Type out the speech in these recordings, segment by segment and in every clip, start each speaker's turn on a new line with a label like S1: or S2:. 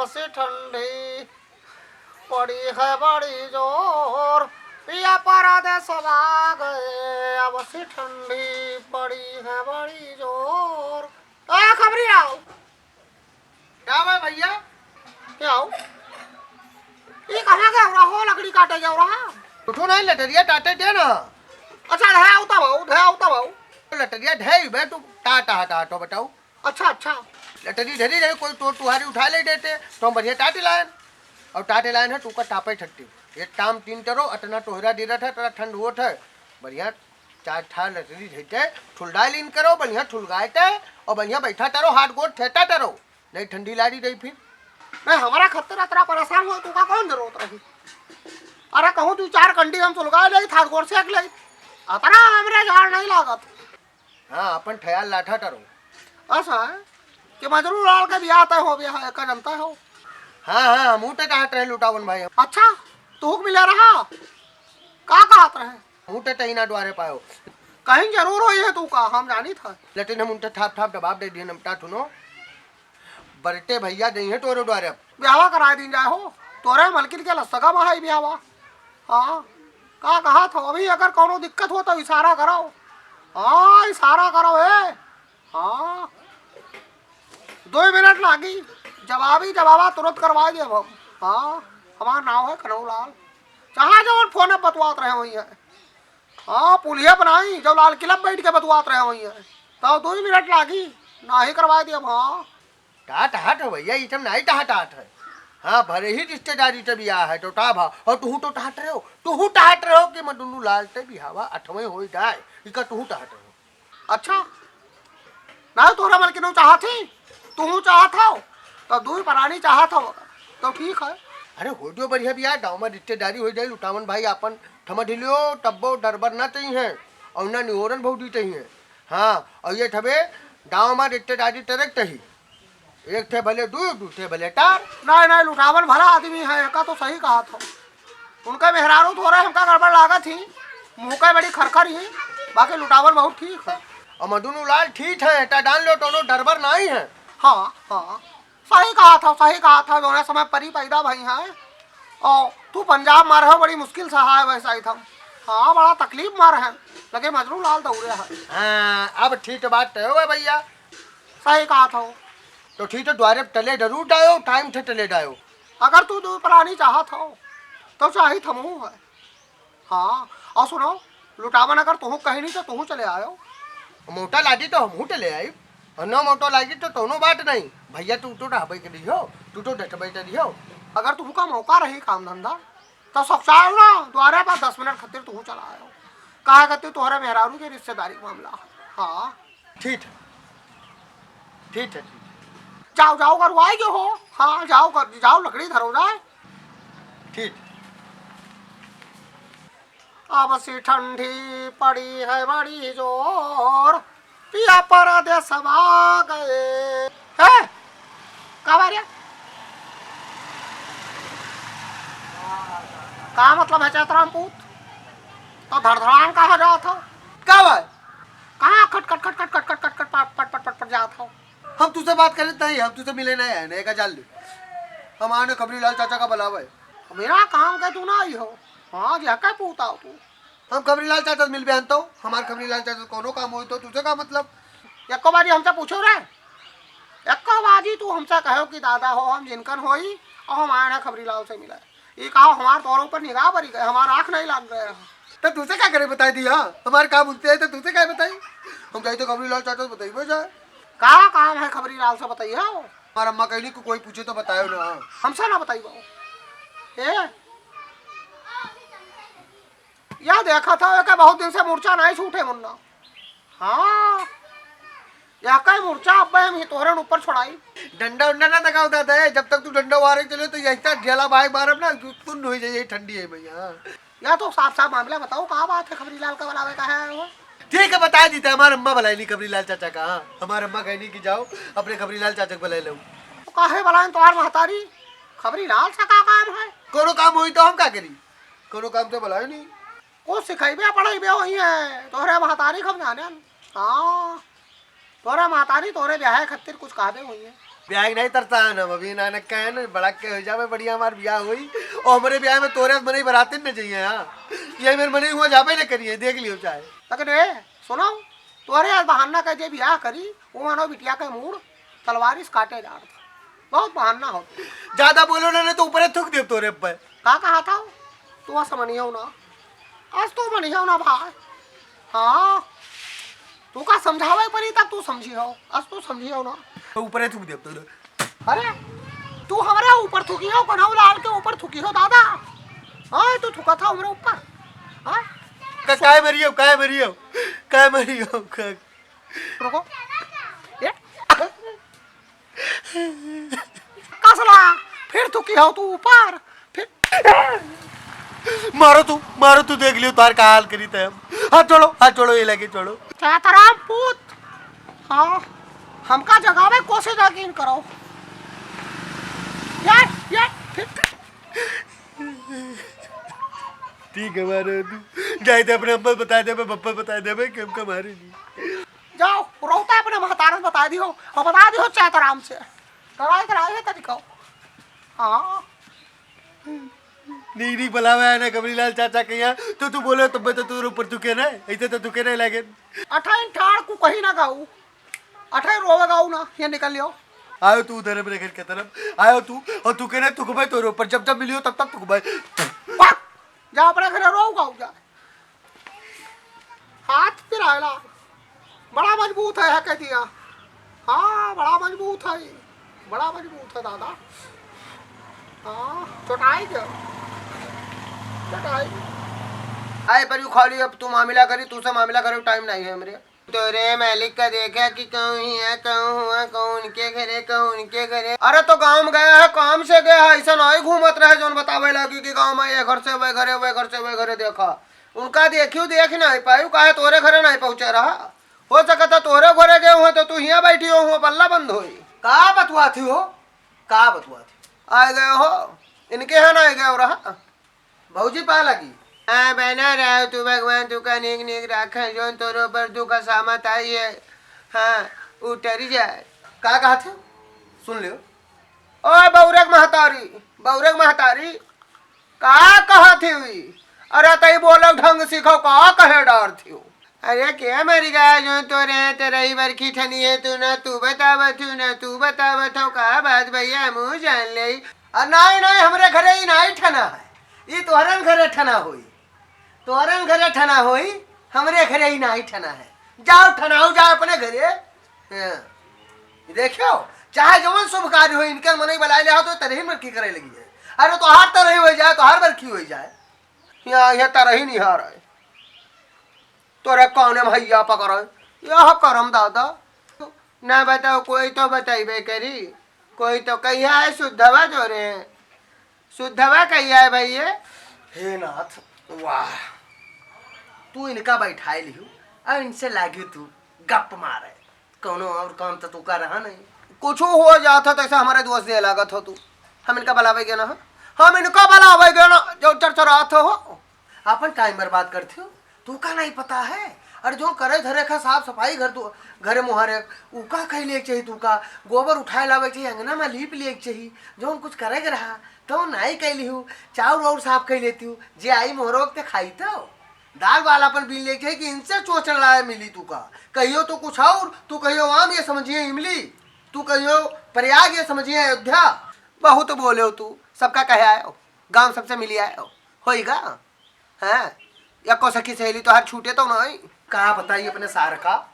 S1: अब से ठंडी पड़ी है बड़ी जोर, पिया परदेस आ गए अब से ठंडी पड़ी है बड़ी जोर। खबरी आओ
S2: क्या भाई भैया?
S1: क्या हो? ये कहाँ गया हो? लकड़ी काटे गया रहा?
S2: उठो नहीं, लटरिया टाटे दे ना।
S1: अच्छा ढे आवता भाऊ
S2: लटरिया ढे बे तू टाटा तो बताओ।
S1: अच्छा अच्छा
S2: लटरी ढरी रहे कोई तो तुहारी उठा ले देते तो हम बढ़िया टाटे लाए और टाटे लाए है तू का टापे ठट्टी एक टाम तीन टरो अटना टोहरा दे रहा था तेरा ठंड होत है बढ़िया चार ठा लटरी ढेते ठुलडाई लीन करो बढ़िया ठुलगाते और बढ़िया बैठा टरो हाथ गोट ठेटा टरो नहीं ठंडी लाड़ी रही फिर
S1: नहीं हमारा खतरा तेरा परेशान हो तू का कौन जरूरत रही। अरे कहूँ तू चार कंडी हम सुलगा ले था गोर सेक ले अतरा हमरे झाड़ नहीं लागत।
S2: हाँ अपन ठयाल लाठा टरो
S1: ऐसा है कि मजरू लाल का ब्याह तय हो गया है का जनता हो।
S2: हाँ मुँह टे कहत रहे लुटावन भाई
S1: अच्छा तू मिला रहा का कहत रहे
S2: मुँह टे टही ना द्वारे पायो
S1: कहीं जरूर हो ये तू का हम जानी था
S2: लटिन हम उनटे थाप थाप दबाव दे दिए नमटा थुनो बरटे भैया नहीं है तोरे द्वारे
S1: ब्याह करा दी जाए हो तोरे मलकिन के लसगा बहाई ब्याह। हाँ का कहा था अभी अगर कोनो दिक्कत हो तो इशारा करो। हाँ इशारा करो हाँ 2 मिनट लागी जवाबा तुरंत करवा दिए हम। हाँ हमारा नाम है कनौलाल जहाँ जो फोन में बतवात रहे वही है। हाँ पुलिया बनाई जब लाल किला बैठ के बतवात रहे वही है तो 2 मिनट लागी ना ही करवा दिए। हाँ
S2: टाट हाट है भैया ये सब नहीं टाट हाट है। हाँ भले ही रिश्तेदारी से बियाह है तो टा भा और तू तो टाट रहे हो कि मडुनु लाल ते बिहावा 8वें हो जाए इका तू टाट रहे हो।
S1: अच्छा ना तोरा मन किनो चाहती तू चाहत हो तो 2 प्राणी चाहत हो तो ठीक है।
S2: अरे हो जो बढ़िया बियाह गाँव में रिश्तेदारी हो जाए लुटावन भाई अपन थमा ढिलियो टब्बो डरबर ना चाहिए और ना निहोरन भौडी चाहिए। हाँ और ये ठबे गाँव में रिश्तेदारी तरक चाहिए एक थे भले दूसरे भले टार
S1: नहीं लुटावन भला आदमी है का तो सही कहा था उनका मेहरारू थोड़ा हमका गड़बड़ लागत ही मुँह का बड़ी खरखर ही बाकी लुटावन बहुत ठीक है
S2: और मडुनु लाल ठीक है टा डाल लो दोनों डरबर नहीं है।
S1: हाँ सही कहा था दोनों समय परी पैदा भाई है और तू पंजाब मार है बड़ी मुश्किल से है वैसा ही था। हाँ बड़ा तकलीफ मार है लगे मजरू लाल दौड़े है।
S2: हाँ अब ठीक बात है भैया
S1: सही कहा था
S2: तो ठीक है द्वारे टले जरूर डायो टाइम थे टले डायो
S1: अगर तू 2 प्राणी चाहत हो तो चाही थमू है। हाँ और सुनो लुटावन अगर तू कहीं नहीं तो तू चले आयो
S2: मोटा लादी तो हम टले आई और न मोटा लादी तो दोनों बात नहीं भैया तू तो ढाबे के दियो तू तो डट बैठे दियो
S1: अगर तू का मौका रही काम धंधा तो सब चाहे ना द्वारे पर 10 मिनट खातिर तू चला आयो कहा करते तुम्हारे मेहरारू के रिश्तेदारी मामला। हाँ
S2: ठीक है
S1: जाओ करवाई जो हो। हाँ जाओ लकड़ी धरो जाए
S2: ठीक।
S1: अब सी ठंडी पड़ी है बड़ी जोर पिया परदेस आ गए है का मतलब है चैतराम पूत तो धड़धड़ान कहा जात हो कहाँ खट पट जात हो।
S2: हम तुझसे बात करें नहीं हम तुझसे मिले नहीं आए नहीं का जान ली हम आने खबरी लाल चाचा का बुलावा है
S1: मेरा काम का तू ना आई हो। हाँ जी क्या पूछता हो तू
S2: हम खबरी लाल चाचा से मिल बहन तो हमारे खबरी लाल चाचा कोनो काम हो तो तुझे का मतलब
S1: एको बारी हमसे पूछो रे एको बाजी तू हमसे कहो कि दादा हो हम जिनकन होई और हम आए खबरी लाल से मिला ये कहो हमारे तौर पर निगाह बरी गए हमारा आँख नहीं लग गया
S2: तो तुझे क्या करे बताई दिया हमारे काम उनसे है तो तुझे क्या बताई हम कहीं तो खबरी लाल चाचा से बताइए जाए
S1: का काम है खबरी लाल से बताइए।
S2: हमारा अम्मा कहीं को कोई पूछे तो बतायो ना
S1: हमसे ना बताइए यह देखा था कि बहुत दिन से मूर्छा नहीं छूटे मुन्ना। हाँ यह कई मूर्छा अब हम तोहरे ऊपर छोड़ाई
S2: डंडा उंडा ना दगा दादा है जब तक तू डंडा मारे चले तो यही तक ढेला भाई मारब ना तुन हो जाए ठंडी है भैया।
S1: या तो साफ मामला बताओ कहाँ बात है खबरी लाल का बुलावे का है वो
S2: ठीक है बता दी हमारे अम्मा बुलाई नहीं खबरी लाल चाचा का हमारे अम्मा कहनी कि जाओ अपने खबरी लाल चाचा को बुलाई लो
S1: तो काहे बुलाए तुम्हार महतारी खबरी लाल सा का काम है
S2: कोनो काम हुई तो हम क्या करी कोनो काम तो बुलाए नहीं
S1: कुछ सिखाइबे पढ़ाइबे वही है तोहरे महतारी खब जाने। हाँ तोरे महतारी तोरे ब्याह खातिर कुछ कहबे हुई है
S2: ब्याह नहीं तरता है ना अभी नानक का है ना बड़ा के हो जावे बढ़िया हमार ब्याह हुई और हमारे ब्याह में तोरे मने बराते न चाहिए हाँ ये मेरे मने हुआ जावे न करिए देख लियो चाहे
S1: लेकिन ए सुनो तोरे आज बहाना का जे ब्याह करी वो मानो बिटिया के मूड तलवारिस काटे जा रहा बहुत बहाना हो
S2: ज्यादा बोलो ना तो ऊपर थूक दे तोरे पर
S1: का कहा था तू आज समझियो ना आज तू मनियो ना भाई हाँ तू का समझावे परी तब तू समझियो आज तू समझियो ना
S2: ऊपर थूक दे तोरे
S1: अरे तू हमारे ऊपर थूकी हो कन्हऊ लाल के ऊपर थूकी हो दादा हाँ तू थूका था हमारे ऊपर हाँ
S2: काय मरियो
S1: रुको ये कसला फिर थूकी हो तू ऊपर फिर
S2: मारो तू देख लियो तार का हाल करी थे हाथ छोड़ो ये लगे छोड़ो
S1: क्या तराम पूत हाँ हमका जगावे कोशिश यकीन करो ये फिर
S2: ठीक है मारो तू जाए थे अपने अम्मा बता दे मैं पप्पा बता दे मैं क्यों का मारे नहीं
S1: जाओ रोता अपने महतारा बता दियो और बता दियो चाहे आराम से कराए है तरीका हाँ
S2: नहीं बुलावा है ना कमरीलाल चाचा के यहाँ तो तू बोले तब तो तू ऊपर तुके ना ऐसे तो तुके नहीं लगे
S1: अठाई ठाड़ को कहीं ना गाऊ अठाई रोवे गाऊ ना ये निकल लियो
S2: आयो तू उधर मेरे घर के तरफ आयो तू और तू कहना तुक भाई तोरे ऊपर जब मिलियो तब तुक भाई
S1: जा अपने घर रो गाऊ जा हाथ फिर आयला बड़ा मजबूत है कह दिया हाँ बड़ा मजबूत है दादा हाँ चोटाई क्या चोटाई आए पर यू खाली अब तू मामला करी तू से मामला करे टाइम नहीं है मेरे तोरे मालिक का देखा कि कहूँ ही है कहूँ हुआ कहूँ उनके घरे अरे तो गाँव में गया है काम से गया है ऐसा नहीं घूमत रहे जो बतावे लगी कि गाँव में ये घर से वे घरे देखा उनका देखियो देख नहीं पायू काहे तोरे घरे नहीं पहुँचे रहा हो सकता तोरे घरे गए हुए तो तू यहाँ बैठी हो पल्ला बंद हो
S2: का बतवा थी
S1: आए गए हो इनके यहाँ ना गए रहा
S2: भौजी पा लगी
S1: बना रहा तू भगवान तू का निक रख जो तोरो पर तू का सामत आई है हाँ उतर जाए
S2: का कहा थे सुन लियो
S1: ओ बौरक महतारी का कहा थी हुई अरे तई बोलक ढंग सीखो का कहे डर थी अरे क्या मरी गया जो तो रहे तो रही बरखी ठनी है तू बतावत हो का बात भैया मुँह जान ले नहीं हमरे घरे ही नहीं ठना है ये तोहरन घरे ठना होई हमरे घरे ही नहीं ठना है जाओ ठनाओ जाओ अपने घरे देखियो चाहे जवन शुभ कार्य हो इनके मन बलाए ले तो तरही बरखी करे लगी है अरे तो हार तरही हो जाए तो हर बरखी हो जाए यहाँ तरही नहीं हार है तोरे कौन भैया पकड़ यह करम दादा ना बताओ कोई तो बताइबे करी कोई तो कहिया है शुद्धवा जोरे शुद्धवा कहिया है भैया
S2: हे नाथ वाह तू इनका बैठाए लियो और इनसे लागे तू गप मारे कौनो और काम तो तू कर रहा नहीं
S1: कुछ हो जाता तो ऐसा हमारे दोस्त दे लागत हो तू हम इनका बलावेगे ना हम इनका बलावेगे ना जो चरचरात हो
S2: अपन टाइम बर्बाद करते हो तू का नहीं पता है और जो करे धरे का साफ सफाई घरे मुहारे उका कही ले चाहिए तू का गोबर उठाए लावे चाहिए अंगना में लीप ले चाहिए जो कुछ करेगा रहा तो नहीं कह ली हूँ चाउर और साफ कह लेती हूँ जे आई मोहरोग ते खाई तो दाल वाला पर बिल ले चाहिए कि इनसे चोचल लाए मिली तू का कहियो तो कुछ और तू कहियो आम ये समझिए इमली तू कहियो प्रयाग ये समझिए अयोध्या
S1: बहुत बोले हो तू सबका कहे आए हो गाँव सबसे मिली आए हो होगा हाँ या को सखी सहेली तो हाथ छूटे तो नहीं
S2: कहा बताइए अपने सार का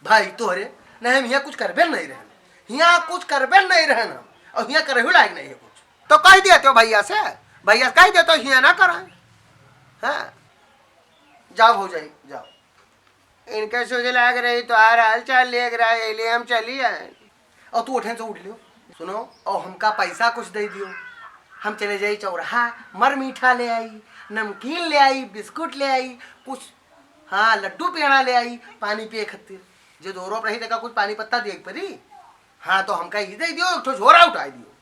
S2: भाई तोहरे नहीं हम यहाँ कुछ करबे नहीं रहना यहाँ कुछ करबे नहीं रहना और यहाँ करे लायक नहीं है कुछ
S1: तो कह देते हो भैया से कह देते हो यहाँ ना करें हाँ
S2: जाओ हो जाए जाओ
S1: इनके सोच लग रही तो हाल हाल चाल ले रहा है इसलिए हम चली आए
S2: और तू उठे से उठ लियो सुनो और हमका पैसा कुछ दे दियो हम चले जाई चौराहा मर मीठा ले आई नमकीन ले आई बिस्कुट ले आई कुछ हाँ लड्डू पेड़ा ले आई पानी पिए खातिर जो दो रही देखा कुछ पानी पत्ता देख परी हाँ तो हमका ही दे दियो एक झोरा उठा दियो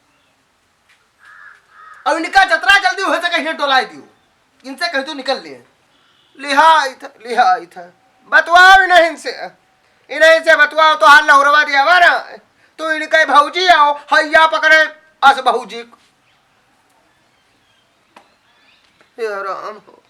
S2: और इनका जतरा जल्दी हो सके हिट डोलाई दियो इनसे कह तो निकल ले
S1: लिहाई था बतवाओ इन्हें से बतवाओ तो हाल लहरवा दिया वारा तो इनके भौजी आओ हैया पकड़े अस भौजी। हे राम हो।